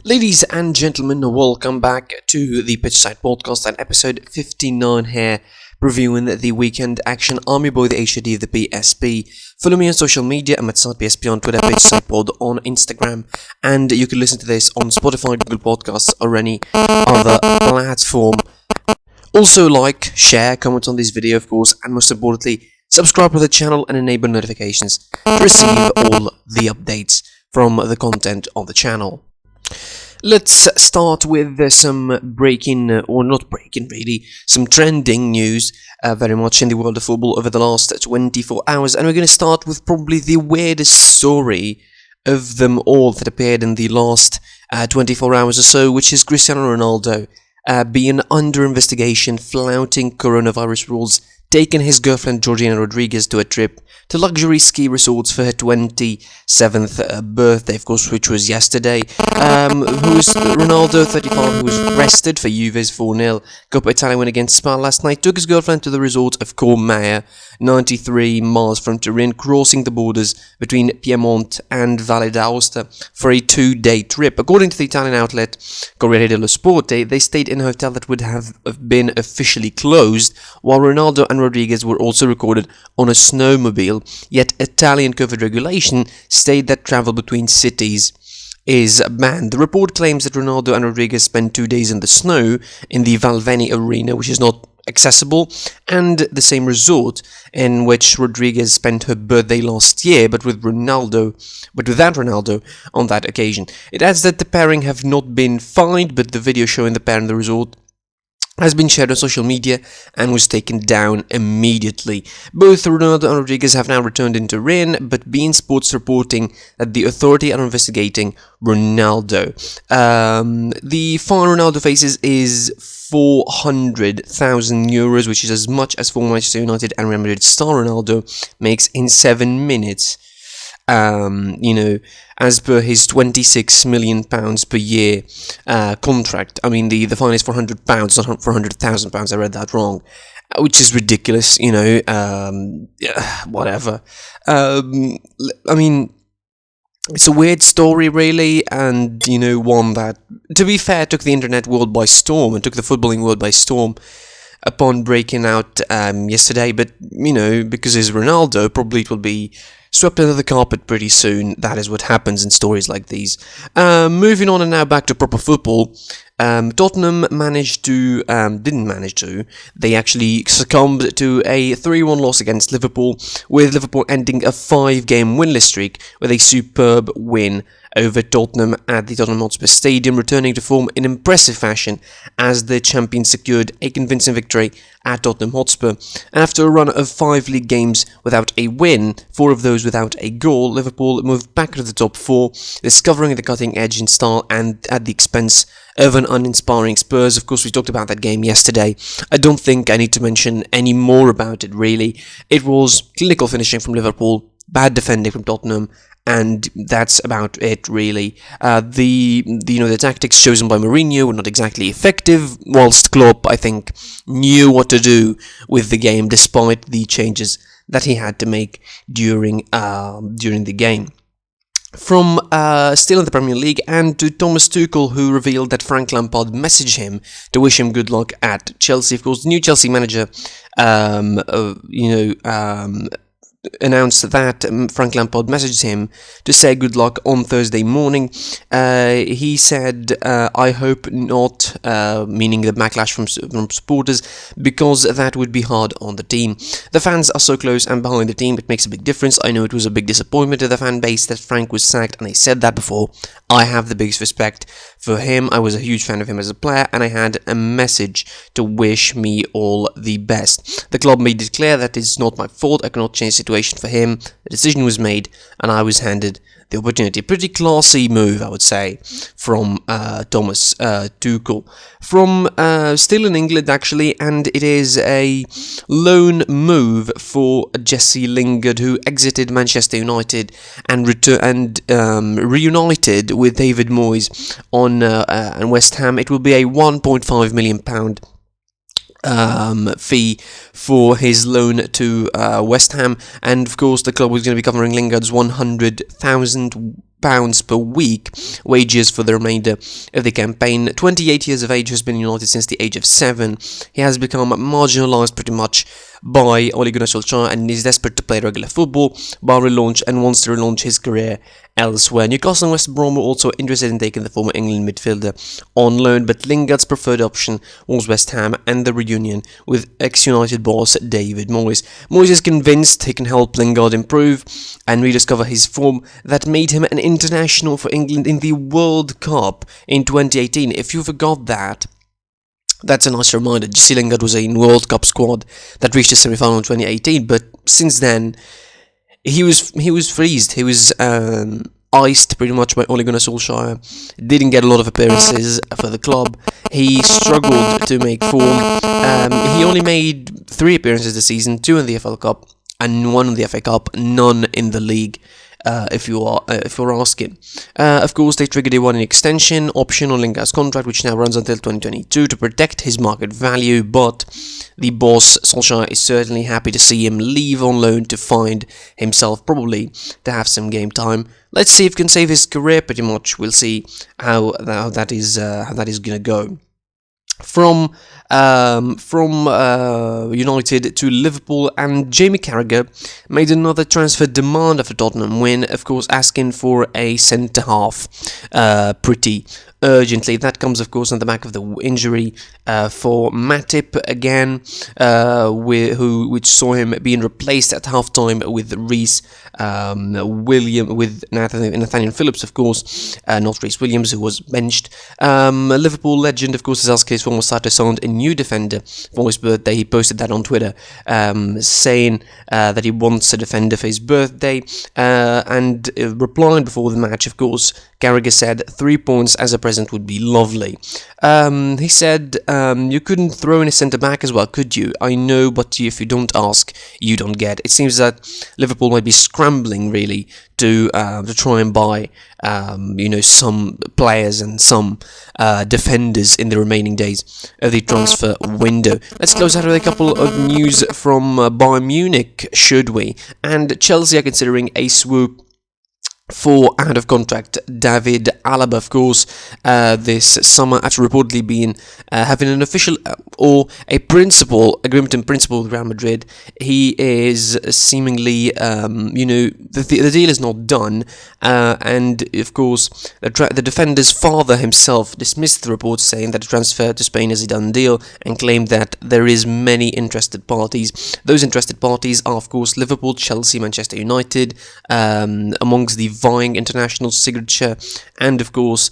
Ladies and gentlemen, welcome back to the Pitchside Podcast and episode 59 here, reviewing the weekend action. I'm your boy, the HOD of the PSP. Follow me on social media. I'm at PSP on Twitter, Pitchside Pod on Instagram, and you can listen to this on Spotify, Google Podcasts, or any other platform. Also like, share, comment on this video, of course, and most importantly, subscribe to the channel and enable notifications to receive all the updates from the content of the channel. Let's start with some some trending news very much in the world of football over the last 24 hours, and we're going to start with probably the weirdest story of them all that appeared in the last 24 hours or so, which is Cristiano Ronaldo being under investigation, flouting coronavirus rules, taking his girlfriend Georgina Rodriguez to a trip to luxury ski resorts for her 27th birthday, of course, which was yesterday. Ronaldo, 35, who was arrested for Juve's 4-0 Coppa Italia win against Spa last night, took his girlfriend to the resort of Cormea, 93 miles from Turin, crossing the borders between Piedmont and Valle d'Aosta for a 2-day trip. According to the Italian outlet Corriere dello Sport, they stayed in a hotel that would have been officially closed, while Ronaldo and Rodriguez were also recorded on a snowmobile, yet Italian COVID regulation state that travel between cities is banned. The report claims that Ronaldo and Rodriguez spent 2 days in the snow in the Valveni Arena, which is not accessible, and the same resort in which Rodriguez spent her birthday last year, but without Ronaldo on that occasion. It adds that the pairing have not been fined, but the video showing the pair in the resort has been shared on social media and was taken down immediately. Both Ronaldo and Rodriguez have now returned in Turin, but beIN Sports reporting that the authority are investigating Ronaldo. The fine Ronaldo faces is 400,000 euros, which is as much as former Manchester United and Real Madrid star Ronaldo makes in 7 minutes. As per his £26 million per year contract. I mean, the fine is £400, not £400,000. I read that wrong, which is ridiculous. Whatever. I mean, it's a weird story, really, and one that, to be fair, took the internet world by storm and took the footballing world by storm upon breaking out yesterday. But because it's Ronaldo, probably it will be swept under the carpet pretty soon. That is what happens in stories like these. Moving on and now back to proper football. Tottenham didn't manage to. They actually succumbed to a 3-1 loss against Liverpool, with Liverpool ending a 5-game winless streak with a superb win over Tottenham at the Tottenham Hotspur Stadium, returning to form in impressive fashion as the champions secured a convincing victory at Tottenham Hotspur. After a run of 5 league games without a win, 4 of those without a goal, Liverpool moved back to the top 4, discovering the cutting edge in style and at the expense of an uninspiring Spurs. Of course, we talked about that game yesterday. I don't think I need to mention any more about it, really. It was clinical finishing from Liverpool, bad defending from Tottenham, and that's about it, really. The tactics chosen by Mourinho were not exactly effective, whilst Klopp, I think, knew what to do with the game despite the changes that he had to make during the game. From still in the Premier League, and to Thomas Tuchel, who revealed that Frank Lampard messaged him to wish him good luck at Chelsea. Of course, the new Chelsea manager, announced that Frank Lampard messaged him to say good luck on Thursday morning. He said, I hope not, meaning the backlash from supporters, because that would be hard on the team. The fans are so close and behind the team, it makes a big difference. I know it was a big disappointment to the fan base that Frank was sacked, and I said that before. I have the biggest respect for him. I was a huge fan of him as a player, and I had a message to wish me all the best. The club made it clear that it's not my fault. I cannot change the situation for him. The decision was made, and I was handed the opportunity. Pretty classy move, I would say, from Thomas Tuchel. From still in England, actually, and it is a loan move for Jesse Lingard, who exited Manchester United and reunited with David Moyes on West Ham. It will be a £1.5 million fee for his loan to West Ham, and of course the club was going to be covering Lingard's 100,000 £2,000 per week wages for the remainder of the campaign. 28 years of age, has been in United since the age of 7. He has become marginalised pretty much by Ole Gunnar Solskjaer and is desperate to play regular football by relaunch and wants to relaunch his career elsewhere. Newcastle and West Brom were also interested in taking the former England midfielder on loan, but Lingard's preferred option was West Ham and the reunion with ex-United boss David Moyes. Moyes is convinced he can help Lingard improve and rediscover his form that made him an international for England in the World Cup in 2018. If you forgot that, that's a nice reminder. Jesse Lingard was in World Cup squad that reached the semi-final in 2018, but since then he was freezed. He was iced pretty much by Ole Gunnar Solskjaer. Didn't get a lot of appearances for the club. He struggled to make form. He only made 3 appearances this season, 2 in the FL Cup and 1 in the FA Cup, none in the league. If you're asking. Of course, they triggered a 1-year extension option on Lingard's contract, which now runs until 2022 to protect his market value, but the boss, Solskjaer, is certainly happy to see him leave on loan to find himself, probably to have some game time. Let's see if he can save his career, pretty much. We'll see how that is going to go. From United to Liverpool, and Jamie Carragher made another transfer demand after Tottenham win, of course asking for a centre-half pretty urgently. That comes, of course, on the back of the injury for Matip again, which saw him being replaced at halftime with with Nathaniel Phillips, of course, not Reece Williams, who was benched. Liverpool legend, of course, is case former side signed a new defender for his birthday. He posted that on Twitter, saying that he wants a defender for his birthday, and replying before the match, of course, Carragher said 3 points as a present would be lovely. He said, you couldn't throw in a centre-back as well, could you? I know, but if you don't ask, you don't get. It seems that Liverpool might be scrambling, really, to try and buy, some players and some defenders in the remaining days of the transfer window. Let's close out with a couple of news from Bayern Munich, should we? And Chelsea are considering a swoop for out-of-contract David Alaba, of course, this summer, after reportedly being having an official or a agreement in principle with Real Madrid. He is seemingly, the deal is not done, and of course, the defender's father himself dismissed the reports, saying that the transfer to Spain is a done deal, and claimed that there is many interested parties. Those interested parties are, of course, Liverpool, Chelsea, Manchester United, amongst the vying international signature, and of course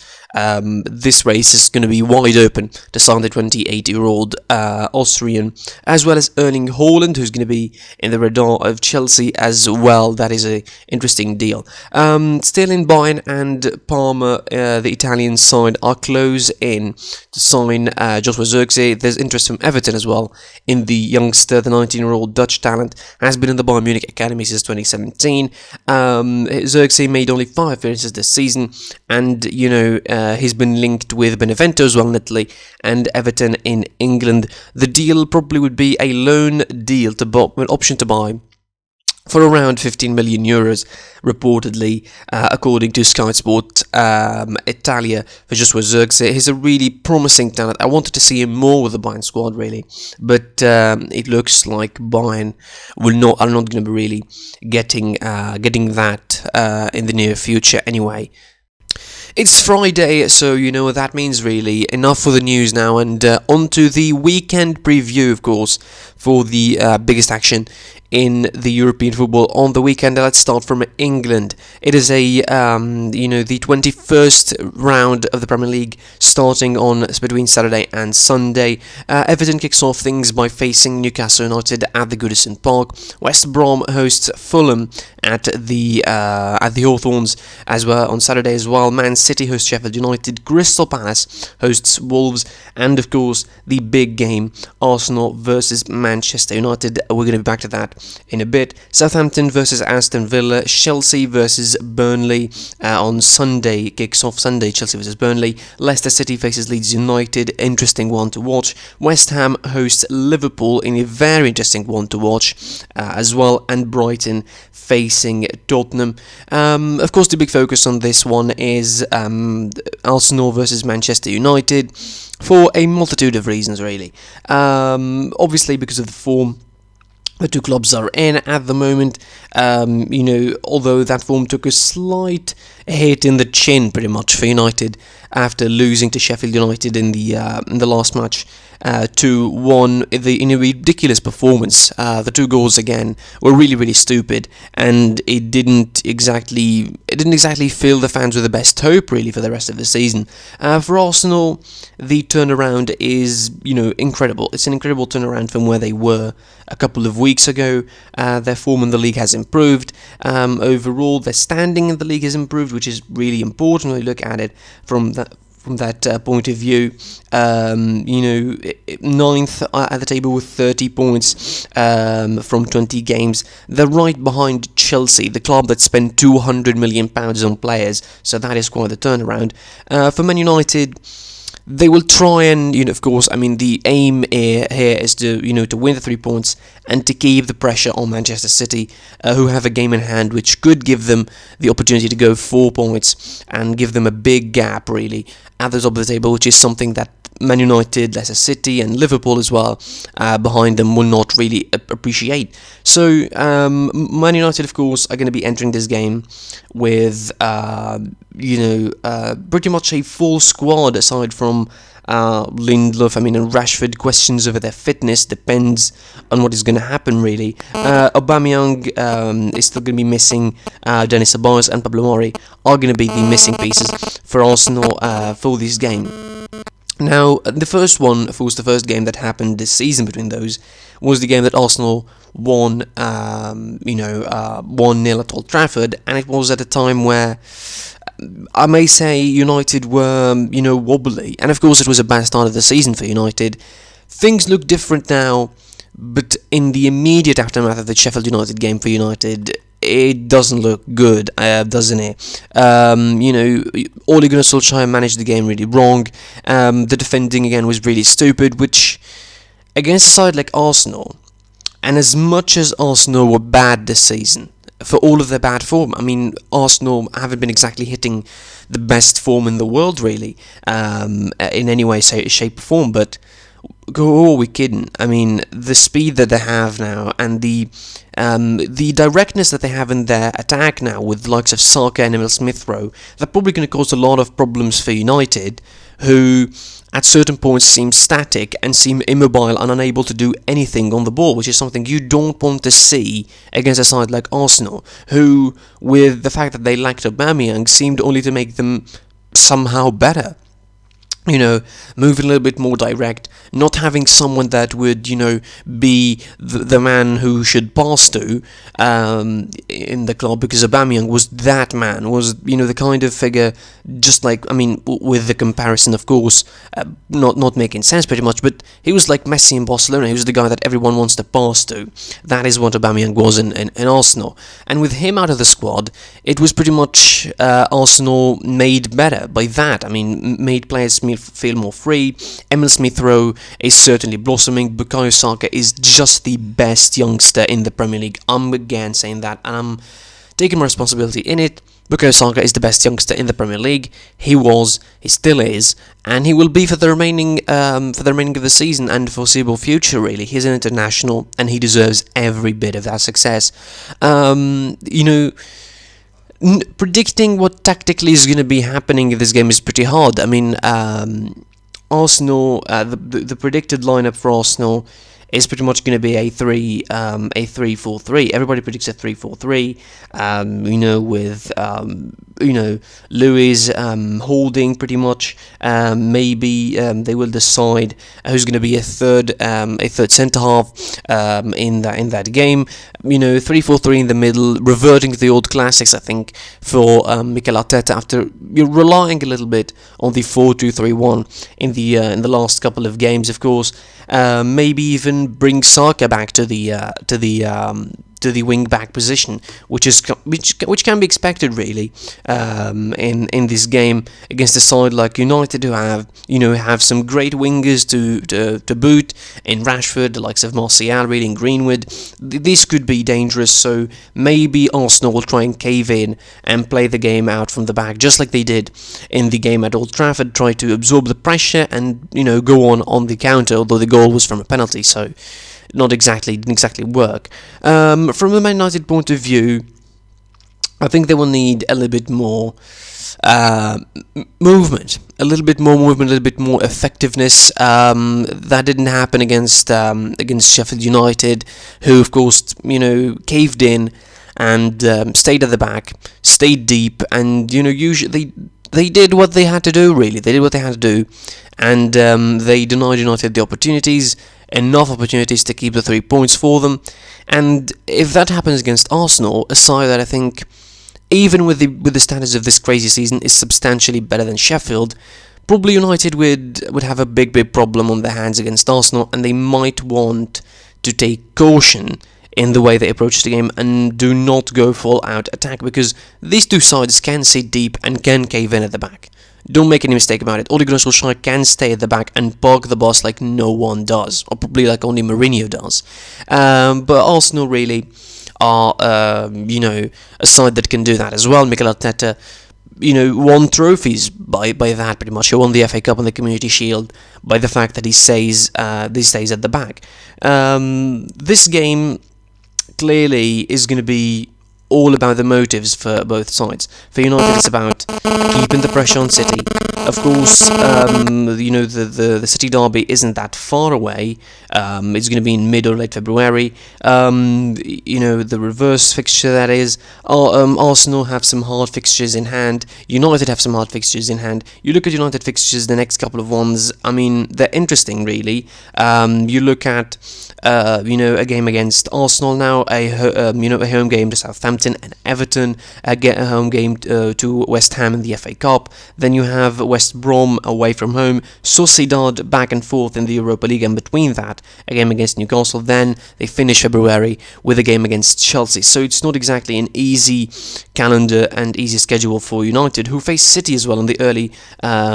this race is going to be wide open to sign the 28-year-old Austrian, as well as Erling Haaland, who's going to be in the radar of Chelsea as well. That is an interesting deal. Still in Bayern and Parma, the Italian side are close in to sign Joshua Zirkzee. There's interest from Everton as well in the youngster. The 19-year-old Dutch talent has been in the Bayern Munich academy since 2017. Zirkzee made only 5 appearances this season, and he's been linked with Benevento as well in Italy and Everton in England. The deal probably would be a loan deal with option to buy for around 15 million euros, reportedly, according to Sky Sport Italia, for Joshua Zirkzee. He's a really promising talent. I wanted to see him more with the Bayern squad, really, but it looks like Bayern are not going to be really getting that in the near future anyway. It's Friday, so you know what that means, really. Enough for the news now, and on to the weekend preview, of course, for the biggest action in the European football on the weekend. Let's start from England. It is the 21st round of the Premier League, starting on between Saturday and Sunday. Everton kicks off things by facing Newcastle United at the Goodison Park. West Brom hosts Fulham at the Hawthorns as well on Saturday as well. Man City hosts Sheffield United. Crystal Palace hosts Wolves, and of course the big game, Arsenal versus Manchester United. We're going to be back to that in a bit. Southampton versus Aston Villa, Chelsea versus Burnley on Sunday, kicks off Sunday, Chelsea versus Burnley. Leicester City faces Leeds United, interesting one to watch. West Ham hosts Liverpool in a very interesting one to watch as well, and Brighton facing Tottenham. Of course, the big focus on this one is Arsenal versus Manchester United, for a multitude of reasons, really. Obviously, because of the form the two clubs are in at the moment. Although that form took a slight hit in the chin, pretty much, for United after losing to Sheffield United in the last match 2-1 in a ridiculous performance. The two goals again were really, really stupid, and it didn't exactly fill the fans with the best hope, really, for the rest of the season. For Arsenal, the turnaround is incredible. It's an incredible turnaround from where they were a couple of weeks ago. Their form in the league has improved. Overall, their standing in the league has improved, which is really important when you look at it from that point of view. Ninth at the table with 30 points from 20 games. They're right behind Chelsea, the club that spent £200 million on players, so that is quite the turnaround. For Man United, they will try and, of course, the aim here is to win the 3 points and to keep the pressure on Manchester City, who have a game in hand which could give them the opportunity to go 4 points and give them a big gap, really, at the top of the table, which is something that Man United, Leicester City and Liverpool as well behind them will not really appreciate. So Man United, of course, are going to be entering this game with pretty much a full squad aside from Lindelof, and Rashford. Questions over their fitness, depends on what is going to happen, really. Aubameyang is still going to be missing. Denis Ceballos and Pablo Mari are going to be the missing pieces for Arsenal for this game. Now, the first one, of course, the first game that happened this season between those was the game that Arsenal won, 1-0 at Old Trafford, and it was at a time where I may say United were, wobbly, and of course it was a bad start of the season for United. Things look different now, but in the immediate aftermath of the Sheffield United game for United, it doesn't look good, doesn't it? Ole Gunnar Solskjaer managed the game really wrong. The defending again was really stupid, which against a side like Arsenal, and as much as Arsenal were bad this season, for all of their bad form, Arsenal haven't been exactly hitting the best form in the world, really, in any way, shape, or form, but who are we kidding? The speed that they have now, and the directness that they have in their attack now, with the likes of Saka and Emil Smith-Rowe, they're probably going to cause a lot of problems for United, who at certain points seem static and seem immobile and unable to do anything on the ball, which is something you don't want to see against a side like Arsenal, who, with the fact that they lacked Aubameyang, seemed only to make them somehow better. Moving a little bit more direct, not having someone that would, be the man who should pass to in the club, because Aubameyang was that man, was, the kind of figure, just like, with the comparison, of course, not making sense pretty much, but he was like Messi in Barcelona. He was the guy that everyone wants to pass to. That is what Aubameyang was in Arsenal. And with him out of the squad, it was pretty much Arsenal made better by that. Made players feel more free. Emil Smith-Rowe is certainly blossoming. Bukayo Saka is just the best youngster in the Premier League. I'm again saying that, and I'm taking my responsibility in it. Bukayo Saka is the best youngster in the Premier League. He was, he still is, and he will be for the remaining of the season and foreseeable future, really. He's an international, and he deserves every bit of that success. Predicting what tactically is going to be happening in this game is pretty hard. Arsenal, the predicted lineup for Arsenal is pretty much going to be a 3-4-3. Everybody predicts a 3-4-3. With Luis holding pretty much. Maybe they will decide who's going to be a third centre half in that game. 3-4-3 in the middle, reverting to the old classics, I think, for Mikel Arteta after relying a little bit on the 4-2-3-1 in the last couple of games, of course. Maybe even bring Saka back to the wing back position, which can be expected really in this game against a side like United, who have some great wingers to boot in Rashford, the likes of Martial, really, in Greenwood. This could be dangerous, so maybe Arsenal will try and cave in and play the game out from the back, just like they did in the game at Old Trafford, try to absorb the pressure and go on the counter, although the goal was from a penalty, so didn't exactly work. From a Man United point of view, I think they will need a little bit more movement, a little bit more effectiveness. That didn't happen against Sheffield United, who of course caved in and stayed at the back, stayed deep, and usually they did what they had to do. Really, they did what they had to do, and they denied United the opportunities. Enough opportunities to keep the 3 points for them, and if that happens against Arsenal, a side that I think, even with the standards of this crazy season, is substantially better than Sheffield, probably United would have a big problem on their hands against Arsenal, and they might want to take caution in the way they approach the game and do not go full out attack, because these two sides can sit deep and can cave in at the back. Don't make any mistake about it. Ole Gunnar Solskjaer can stay at the back and park the bus like no one does, or probably like only Mourinho does. But Arsenal really are, a side that can do that as well. Mikel Arteta, won trophies by that pretty much. He won the FA Cup and the Community Shield by the fact that he stays at the back. This game clearly is going to be all about the motives for both sides. For United, it's about keeping the pressure on City. Of course, the City derby isn't that far away. It's going to be in mid or late February. The reverse fixture, that is. Arsenal have some hard fixtures in hand. United have some hard fixtures in hand. You look at United fixtures, the next couple of ones, I mean, they're interesting, really. You look at a game against Arsenal now, a home game to Southampton and Everton, a home game to West Ham in the FA Cup. Then you have West Brom away from home, Sociedad back and forth in the Europa League, and between that, a game against Newcastle. Then they finish February with a game against Chelsea. So it's not exactly an easy calendar and easy schedule for United, who face City as well in the early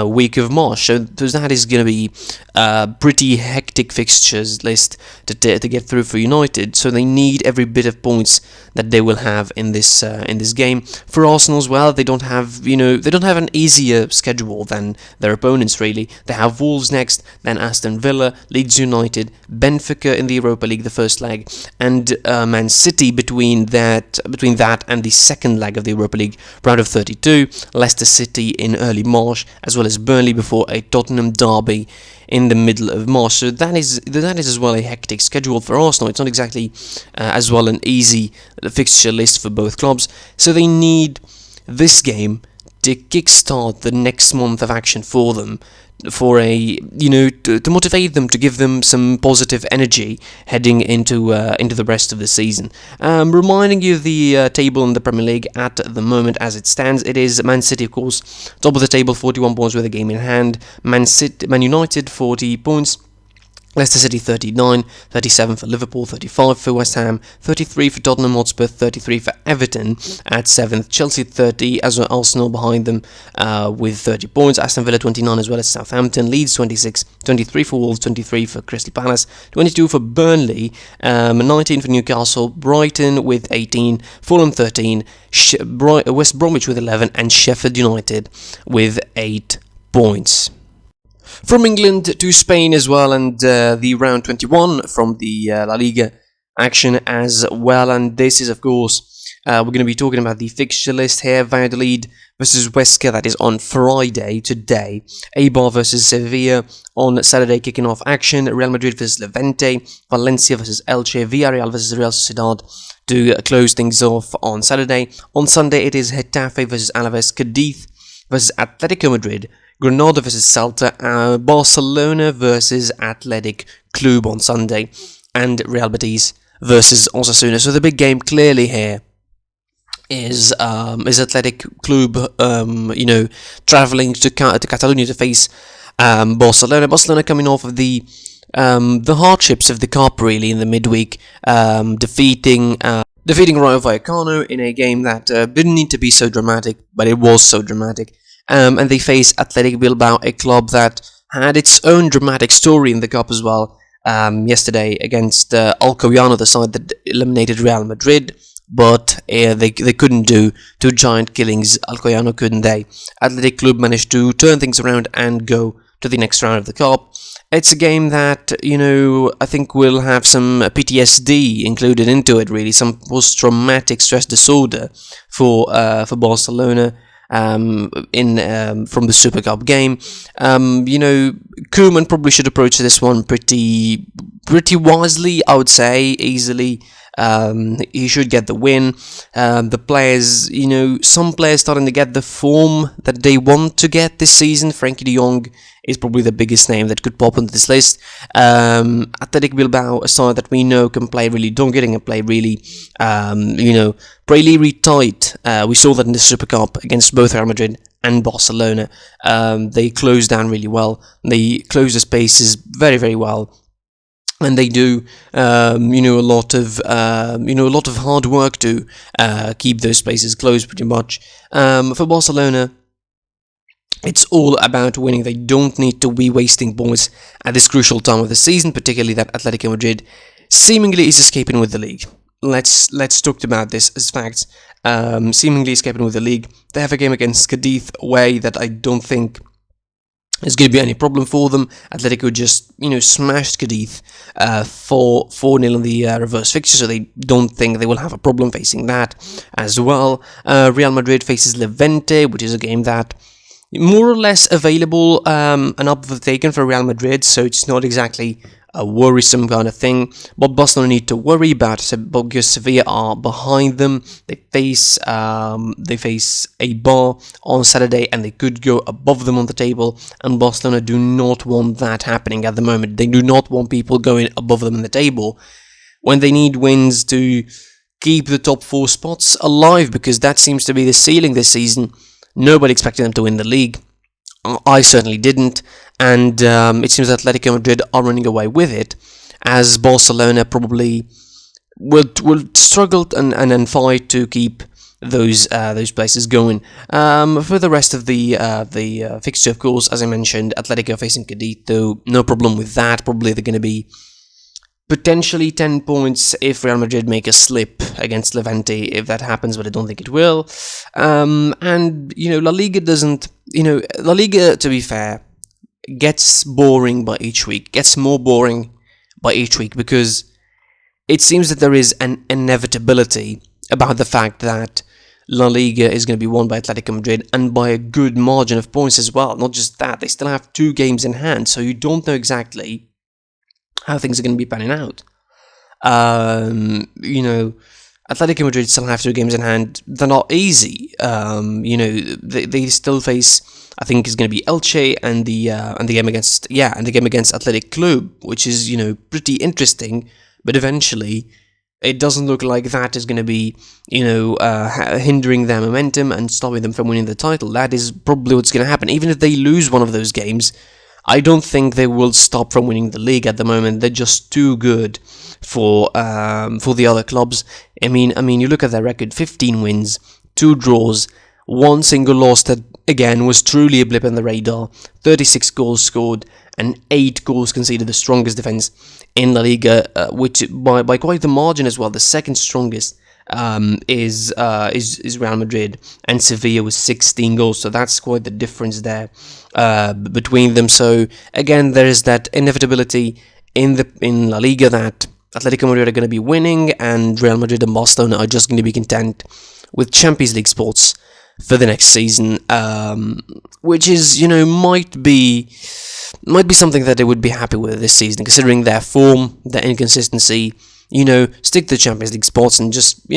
week of March. So that is going to be a pretty hectic fixtures list to get through for United. So they need every bit of points that they will have in this game. For Arsenal as well, they don't have an easier schedule than their opponents, really. They have Wolves next, then Aston Villa, Leeds United, Benfica in the Europa League, the first leg, and Man City between that and the second leg of the Europa League, round of 32, Leicester City in early March, as well as Burnley before a Tottenham derby in the middle of March. So that is as well a hectic schedule for Arsenal. It's not exactly as well an easy fixture list for both clubs. So they need this game to kickstart the next month of action for them, for to motivate them, to give them some positive energy heading into the rest of the season. Reminding you of the table in the Premier League at the moment as it stands. It is Man City, of course, top of the table, 41 points with a game in hand. Man United, 40 points. Leicester City 39, 37 for Liverpool, 35 for West Ham, 33 for Tottenham Hotspur, 33 for Everton at 7th, Chelsea 30, as well Arsenal behind them with 30 points, Aston Villa 29 as well as Southampton, Leeds 26, 23 for Wolves, 23 for Crystal Palace, 22 for Burnley, 19 for Newcastle, Brighton with 18, Fulham 13, West Bromwich with 11, and Sheffield United with 8 points. From England to Spain as well, and the round 21 from the Laliga action as well, and this is of course We're going to be talking about the fixture list here. Valladolid versus Huesca, that is on Friday, today. Eibar versus Sevilla on Saturday, kicking off action. Real Madrid versus Levante. Valencia versus Elche. Villarreal versus Real Sociedad to close things off on Saturday. On Sunday, it is Getafe versus Alaves. Cadiz versus Atletico Madrid. Granada versus Celta. Barcelona versus Athletic Club on Sunday. And Real Betis versus Osasuna. So the big game clearly here is Athletic Club, traveling to Catalonia to face Barcelona. Barcelona coming off of the hardships of the Cup, really, in the midweek, defeating Rayo Vallecano in a game that didn't need to be so dramatic, but it was so dramatic. And they face Athletic Bilbao, a club that had its own dramatic story in the Cup as well. Yesterday against Alcoyano, the side that eliminated Real Madrid, but they couldn't do two giant killings. Alcoyano, couldn't they? Athletic Club managed to turn things around and go to the next round of the Cup. It's a game that, I think will have some PTSD included into it, really, some post-traumatic stress disorder for Barcelona. From the Super Cup game. Koeman probably should approach this one pretty wisely, I would say, easily. He should get the win. The players, some players starting to get the form that they want to get this season. Frankie de Jong is probably the biggest name that could pop onto this list. Athletic Bilbao, a side that we know can play really dogged and play really, really tight. We saw that in the Super Cup against both Real Madrid and Barcelona. They closed down really well. They close the spaces very, very well. And they do, a lot of hard work to keep those spaces closed, pretty much. For Barcelona, it's all about winning. They don't need to be wasting points at this crucial time of the season, particularly that Atletico Madrid seemingly is escaping with the league. Let's talk about this as facts. Seemingly escaping with the league. They have a game against Cadiz away that I don't think is going to be any problem for them. Atletico just, smashed Cadiz 4-0 in the reverse fixture, so they don't think they will have a problem facing that as well. Real Madrid faces Levante, which is a game that more or less available and up for the taken for Real Madrid, so it's not exactly a worrisome kind of thing. But Barcelona need to worry about because Sevilla are behind them. They face Eibar on Saturday, and they could go above them on the table. And Barcelona do not want that happening at the moment. They do not want people going above them in the table when they need wins to keep the top 4 spots alive, because that seems to be the ceiling this season. Nobody expected them to win the league. I certainly didn't, and it seems that Atletico Madrid are running away with it, as Barcelona probably will struggle and fight to keep those places going. For the rest of the fixture, of course, as I mentioned, Atletico facing Cadiz, though no problem with that. Probably they're going to be potentially 10 points if Real Madrid make a slip against Levante, if that happens, but I don't think it will. And, Laliga doesn't... Laliga, to be fair, gets boring by each week. Gets more boring by each week, because it seems that there is an inevitability about the fact that La Liga is going to be won by Atletico Madrid, and by a good margin of points as well. Not just that, they still have 2 games in hand, so you don't know exactly how things are going to be panning out. Atletico Madrid still have 2 games in hand. They're not easy. They still face, I think, is going to be Elche and the game against Athletic Club, which is pretty interesting. But eventually, it doesn't look like that is going to be hindering their momentum and stopping them from winning the title. That is probably what's going to happen. Even if they lose one of those games, I don't think they will stop from winning the league at the moment. They're just too good for the other clubs. I mean, you look at their record: 15 wins, 2 draws, 1 single loss that again was truly a blip on the radar. 36 goals scored and 8 goals conceded. The strongest defense in La Liga, which by quite the margin as well. The second strongest is Real Madrid, and Sevilla with 16 goals. So that's quite the difference there between them. So again, there is that inevitability in La Liga that Atletico Madrid are going to be winning, and Real Madrid and Barcelona are just going to be content with Champions League spots for the next season, which is, might be something that they would be happy with this season, considering their form, their inconsistency. Stick to the Champions League spots and just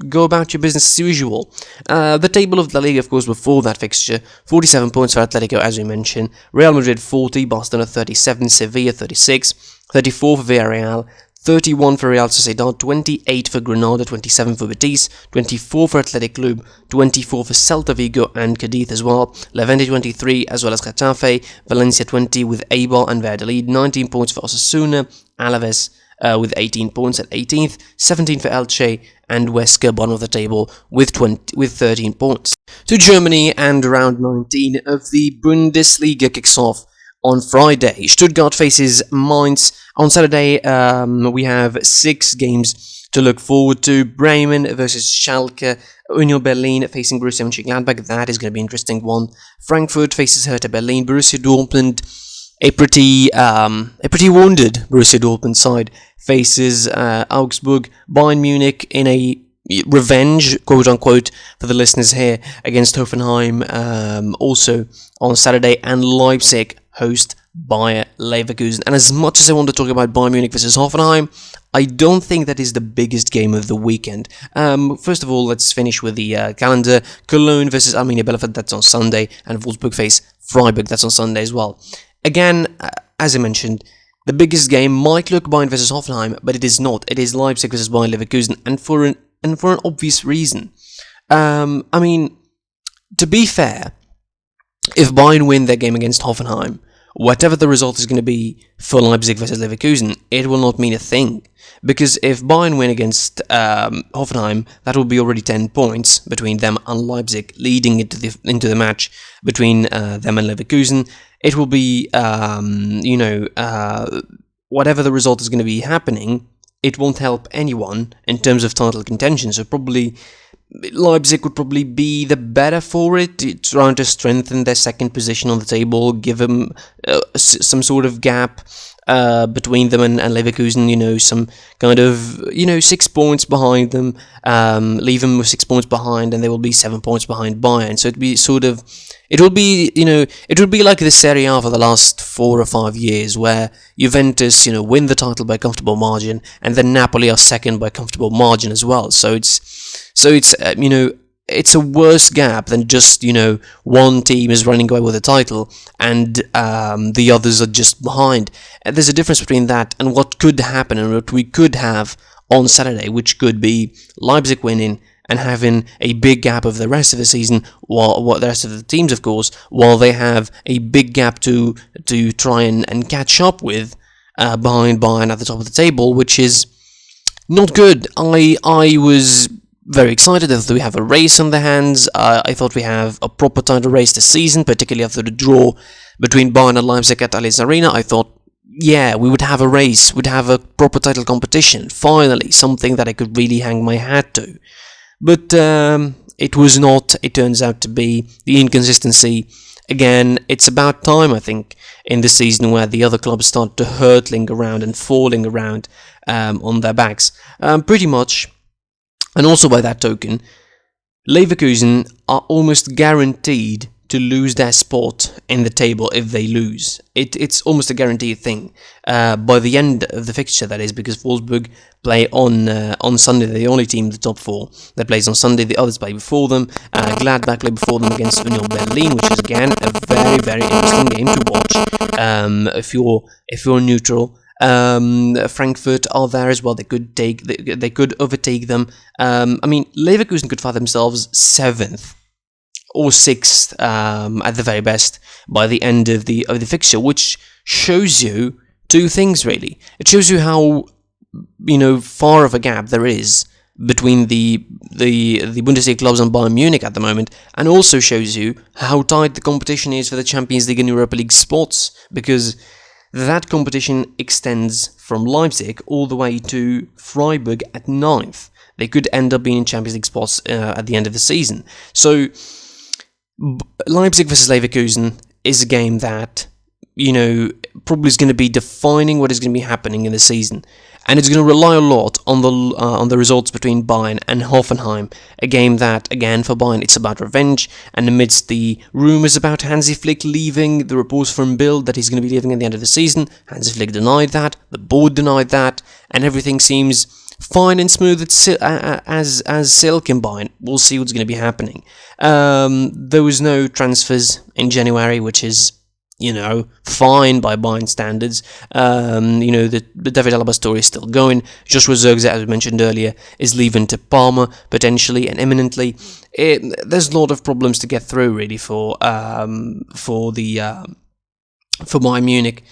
go about your business as usual. The table of Laliga, of course, before that fixture: 47 points for Atletico, as we mentioned. Real Madrid 40, Barcelona 37, Sevilla 36, 34 for Villarreal, 31 for Real Sociedad, 28 for Granada, 27 for Betis, 24 for Athletic Club, 24 for Celta Vigo and Cadiz as well, Levante 23 as well as Getafe, Valencia 20 with Eibar and Valladolid, 19 points for Osasuna, Alaves with 18 points at 18th, 17 for Elche, and Huesca bottom of the table with 13 points. To Germany, and round 19 of the Bundesliga kicks off on Friday. Stuttgart faces Mainz. On Saturday, we have 6 games to look forward to. Bremen versus Schalke, Union Berlin facing Borussia Mönchengladbach. That is going to be an interesting one. Frankfurt faces Hertha Berlin. Borussia Dortmund, a pretty wounded Borussia Dortmund side, faces Augsburg. Bayern Munich in a revenge, quote unquote, for the listeners here, against Hoffenheim also on Saturday, and Leipzig host Bayer Leverkusen. And as much as I want to talk about Bayern Munich versus Hoffenheim, I don't think that is the biggest game of the weekend. First of all, let's finish with the calendar. Cologne versus Arminia Bielefeld, that's on Sunday, and Wolfsburg face Freiburg, that's on Sunday as well. Again, as I mentioned, the biggest game might look Bayern versus Hoffenheim, but it is not. It is Leipzig versus Bayer Leverkusen, and for an obvious reason. To be fair, if Bayern win their game against Hoffenheim, whatever the result is going to be for Leipzig versus Leverkusen, it will not mean a thing. Because if Bayern win against Hoffenheim, that will be already 10 points between them and Leipzig, leading into the match between them and Leverkusen. It will be, whatever the result is going to be happening, it won't help anyone in terms of title contention. So probably Leipzig would probably be the better for it, trying to strengthen their second position on the table, give them some sort of gap between them and Leverkusen, some kind of, 6 points behind them, leave them with 6 points behind, and they will be 7 points behind Bayern. So it will be like the Serie A for the last 4 or 5 years, where Juventus, win the title by a comfortable margin, and then Napoli are second by a comfortable margin as well. So it's a worse gap than just, one team is running away with the title and the others are just behind. And there's a difference between that and what could happen and what we could have on Saturday, which could be Leipzig winning and having a big gap of the rest of the season, while the rest of the teams, of course, while they have a big gap to try and catch up with behind Bayern at the top of the table, which is not good. I was very excited that we have a race on the hands. I thought we have a proper title race this season, particularly after the draw between Bayern and Leipzig at Allianz Arena. I thought, yeah, we would have a race, would have a proper title competition, finally, something that I could really hang my hat to. But it was not. It turns out to be the inconsistency. Again, it's about time, I think, in this season where the other clubs start to hurtling around and falling around on their backs. Pretty much. And also by that token, Leverkusen are almost guaranteed to lose their spot in the table if they lose. It's almost a guaranteed thing. By the end of the fixture, that is, because Wolfsburg play on Sunday. They're the only team in the top 4 that plays on Sunday. The others play before them. Gladbach play before them against Union Berlin, which is again a very, very interesting game to watch. If you're neutral. Frankfurt are there as well. They could overtake them. Leverkusen could find themselves 7th or 6th at the very best by the end of the fixture, which shows you 2 things really. It shows you how far of a gap there is between the Bundesliga clubs and Bayern Munich at the moment, and also shows you how tight the competition is for the Champions League and Europa League spots, because that competition extends from Leipzig all the way to Freiburg at 9th. They could end up being in Champions League spots at the end of the season. So Leipzig versus Leverkusen is a game that probably is going to be defining what is going to be happening in the season. And it's going to rely a lot on the results between Bayern and Hoffenheim, a game that, again, for Bayern, it's about revenge. And amidst the rumours about Hansi Flick leaving, the reports from Bild that he's going to be leaving at the end of the season, Hansi Flick denied that, the board denied that, and everything seems fine and smooth as silk in Bayern. We'll see what's going to be happening. There was no transfers in January, which is fine by Bayern standards. The David Alaba story is still going. Joshua Zirkzee, as we mentioned earlier, is leaving to Parma, potentially and imminently. There's a lot of problems to get through, really, for Bayern Munich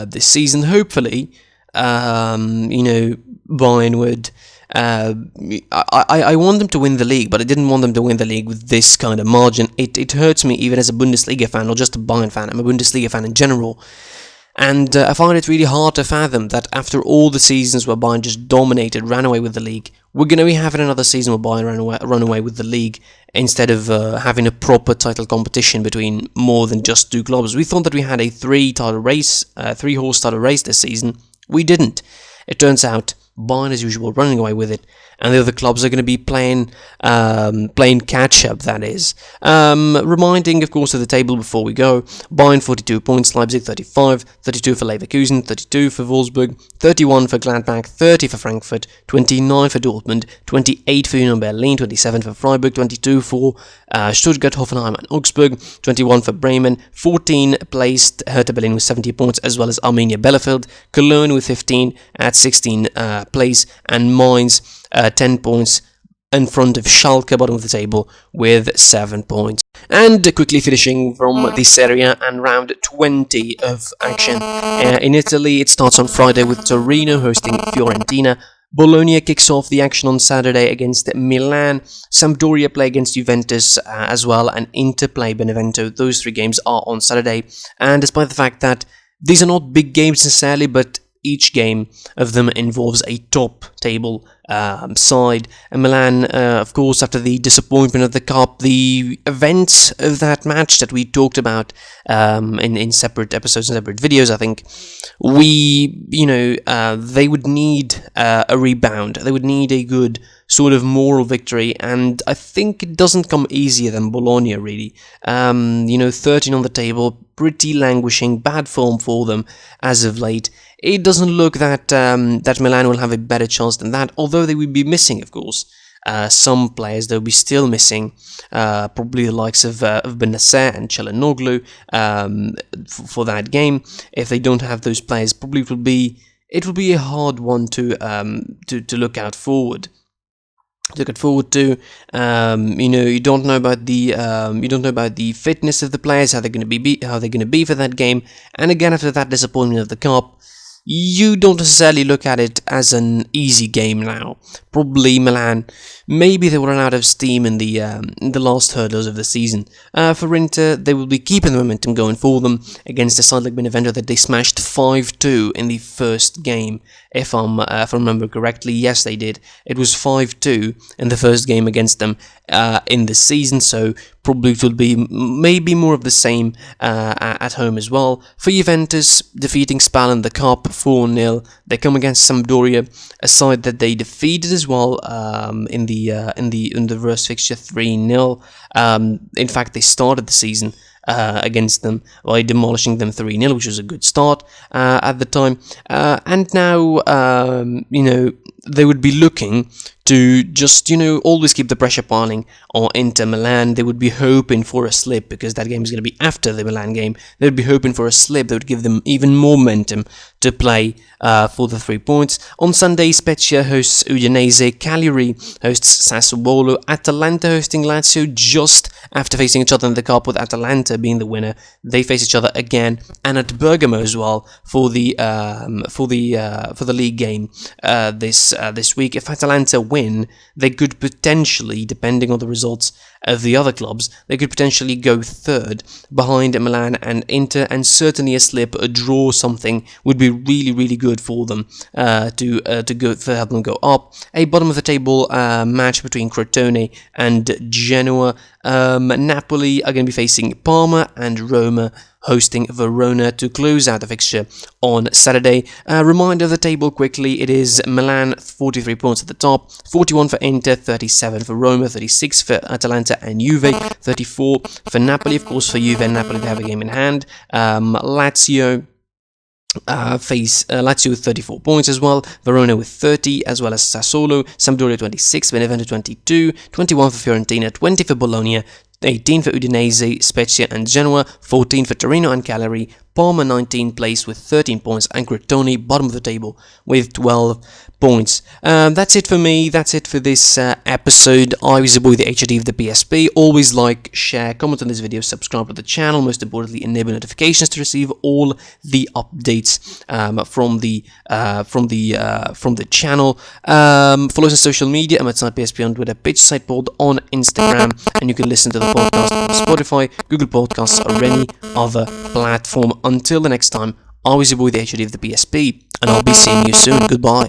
this season. Hopefully, Bayern would... I want them to win the league, but I didn't want them to win the league with this kind of margin. It hurts me even as a Bundesliga fan, not just a Bayern fan. I'm a Bundesliga fan in general. And I find it really hard to fathom that after all the seasons where Bayern just dominated, ran away with the league, we're going to be having another season where Bayern run away with the league instead of having a proper title competition between more than just two clubs. We thought that we had a three-horse title race this season. We didn't. It turns out Bayern, as usual, running away with it, and the other clubs are going to be playing catch-up, that is. Reminding, of course, of the table before we go. Bayern 42 points, Leipzig 35, 32 for Leverkusen, 32 for Wolfsburg, 31 for Gladbach, 30 for Frankfurt, 29 for Dortmund, 28 for Union Berlin, 27 for Freiburg, 22 for Stuttgart, Hoffenheim and Augsburg, 21 for Bremen, 14 placed Hertha Berlin with 70 points, as well as Arminia Bielefeld, Cologne with 15 at 16 place, and Mainz 10 points in front of Schalke, bottom of the table, with 7 points. And quickly finishing from the Serie A and round 20 of action. In Italy, it starts on Friday with Torino hosting Fiorentina. Bologna kicks off the action on Saturday against Milan. Sampdoria play against Juventus as well, and Inter play Benevento. Those three games are on Saturday. And despite the fact that these are not big games necessarily, but each game of them involves a top table side. And Milan, of course, after the disappointment of the Cup, the events of that match that we talked about in separate episodes and separate videos, I think, they would need a rebound. They would need a good sort of moral victory, and I think it doesn't come easier than Bologna, really. 13 on the table, pretty languishing, bad form for them as of late. It doesn't look that Milan will have a better chance than that, although they would be missing, of course, some players. They'll be still missing, probably the likes of Benacer and Çalhanoğlu for that game. If they don't have those players, probably it will be a hard one to look out forward. You don't know about the fitness of the players, how they're going to be for that game. And again, after that disappointment of the Cup, you don't necessarily look at it as an easy game now. Probably Milan, maybe they will run out of steam in the last hurdles of the season. For Inter, they will be keeping the momentum going for them against a side like Benevento that they smashed 5-2 in the first game. If I remember correctly, yes, they did. It was 5-2 in the first game against them in the season, so probably it will be maybe more of the same at home as well. For Juventus, defeating Spal in the Cup 4-0. They come against Sampdoria, a side that they defeated as well in the reverse fixture 3-0. In fact, they started the season against them by demolishing them 3-0, which was a good start at the time. And now, they would be looking to just, always keep the pressure piling on Inter Milan. They would be hoping for a slip, because that game is going to be after the Milan game. They would be hoping for a slip that would give them even more momentum to play for the 3 points. On Sunday, Spezia hosts Udinese, Cagliari hosts Sassuolo, Atalanta hosting Lazio just after facing each other in the Cup, with Atalanta being the winner. They face each other again, and at Bergamo as well for the league game this week. If Atalanta win, they could potentially, depending on the results of the other clubs, they could potentially go third behind Milan and Inter, and certainly a slip, a draw, something would be really, really good for them to help them go up. A bottom of the table match between Crotone and Genoa. Napoli are going to be facing Parma, and Roma hosting Verona to close out the fixture on Saturday. Reminder of the table quickly, it is Milan 43 points at the top, 41 for Inter, 37 for Roma, 36 for Atalanta and Juve, 34 for Napoli. Of course, for Juve and Napoli, they have a game in hand. Lazio face Lazio with 34 points as well, Verona with 30, as well as Sassuolo, Sampdoria 26, Benevento 22, 21 for Fiorentina, 20 for Bologna, 18 for Udinese, Spezia and Genoa, 14 for Torino and Cagliari, Parma 19th place with 13 points, and Crotone bottom of the table with 12 points. That's it for me, that's it for this episode. I was your boy, the HOD of the PSP. Always like, share, comment on this video, subscribe to the channel, most importantly enable notifications to receive all the updates from the channel. Follow us on social media. I'm at SidePSP on Twitter, Pitch SidePod on Instagram, and you can listen to the podcast on Spotify, Google Podcasts, or any other platform. Until the next time, I was your boy, the HOD of the PSP, and I'll be seeing you soon. Goodbye.